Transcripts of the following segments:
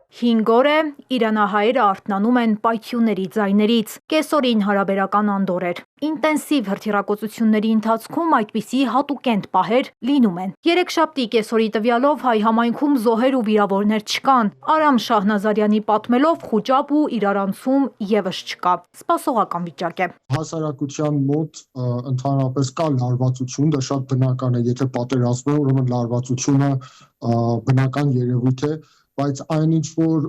5 օր է իրանահայերը արթնանում են պայթյունների ձայներից։ Կեսօրին հարաբերական անդորր էր։ Ինտենսիվ հրթիռակոծությունների ընթացքում այդպիսի հատուկենտ պահեր լինում են։ Երեքշաբթի կեսօրի տվյալով հայ համայնքում զոհեր ու վիրավորներ չկան։ Արամ Շահնազարյանի պատմելով խուճապ ու իրարանցում եւս չկա։ Սպասողական վիճակ է։ Հասարակության մոտ ընդհանրապես կա լարվածություն, դա շատ բնական է, եթե պատերազմ է, ուրեմն լարվածությունը բնական երևույթ է, բայց այնինչ որ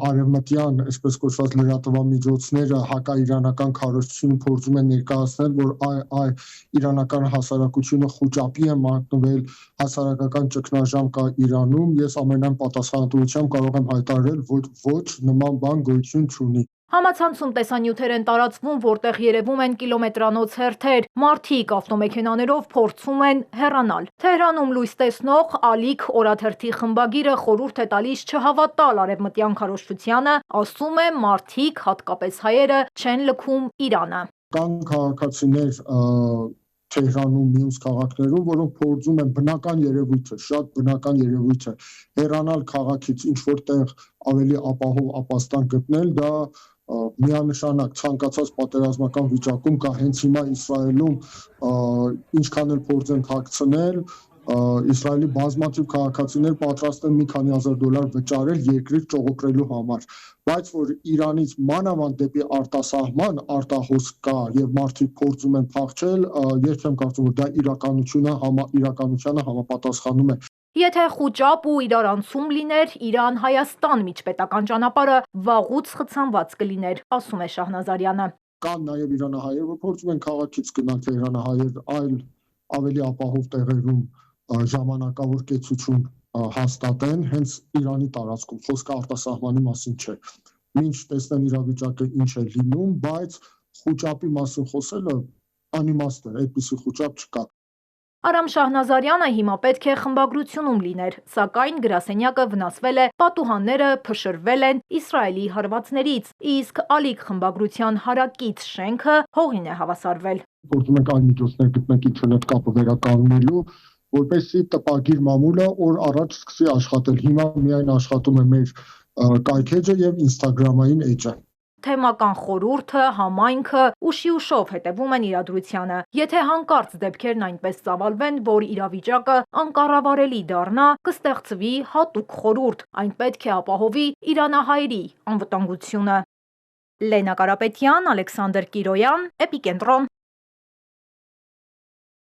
արևմտյան, այսպես կոչված լրատվամիջոցները հակաիրանական քարոզությունը փորձում են ներկայացնել, որ իրանական հասարակությունը խուճապի է մատնվել, հասարակական ճգնաժամ կա Իրանում, ես ամենայն պատասխանատվությամբ կարող եմ հայտարարել, ոչ նման բան գոյություն չունի։ Համացանցում տեսանյութեր են տարածվում, որտեղ երևում են կիլոմետրանոց հերթեր, մարդիկ ավտոմեքենաներով փորձում են հեռանալ։ Թեհրանում լույս տեսնող Ալիք օրաթերթի խմբագիրը խորհուրդ է տալիս չհավատալ արևմտյան քարոզչությանը, ասում է մարդիկ, հատկապես հայերը, չեն լքում Իրանը։ Կան քաղաքացիներ Թեհրանում, մյուս քաղաքներում, որոնք փորձում են բնական երևույթը, շատ բնական երևույթ է, հեռանալ քաղաքից, ինչ որտեղ ավելի ապահով ապաստան գտնել, դա միանշանակ ցանկացած պատերազմական վիճակում կա, հենց հիմա Իսրայելում ինչքան էլ փորձեն թաքցնել, Իսրայելի բազմաթիվ քաղաքացիներ պատրաստ են մի քանի հազար դոլար վճարել երկրից ճողոպրելու համար, բայց որ Իրանից մանավանդ դեպի արտասահման արտահոս կա եւ մարդիկ փորձում են փախչել, ես չեմ կարծում, որ դա իրականությանը համապատասխանում է։ Եթե խուճապ ու իրարանցում լիներ, Իրան-Հայաստան միջպետական ճանապարհը վաղուց խցանված կլիներ, ասում է Շահնազարյանը։ Կան նաև իրանահայեր, որ փորձում են քաղաքից գնալ Թեհրանահայեր այլ ավելի ապահով տեղերում ժամանակավոր կեցություն հաստատեն, հենց Իրանի տարածքում, խոսքը արտասահմանի մասին չէ։ Մինչ տեսնեն իրավիճակը ինչ է լինում, բայց խուճապի մասին խոսելը անիմաստ է, այդպիսի խուճապ չկա։ Արամ Շահնազարյանը հիմա պետք է խմբագրությունում լիներ, սակայն գրասենյակը վնասվել է, պատուհանները փշրվել են Իսրայելի հարվածներից, իսկ Ալիք խմբագրության հարակից շենքը հողին է հավասարվել։ Փորձում ենք այլ միջոցներ գտնենք ինտերնետ կապը վերականգնելու, որպեսզի տպագիր մամուլը օր առաջ սկսի աշխատել։ Հիմա միայն աշխատում է մեր կայքէջը եւ Instagram-ային էջը։ Թեմական խորհուրդը, համայնքը ուշիուշով հետևում են իրադրությանը։ Եթե հանկարծ դեպքերն այնպես ծավալվեն, որ իրավիճակը անկառավարելի դառնա, կստեղծվի հատուկ խորհուրդ, այն պետք է ապահովի իրանահայերի անվտանգությունը։ Լենա Կարապետյան, Ալեքսանդր Կիրոյան, Էպիկենտրոն։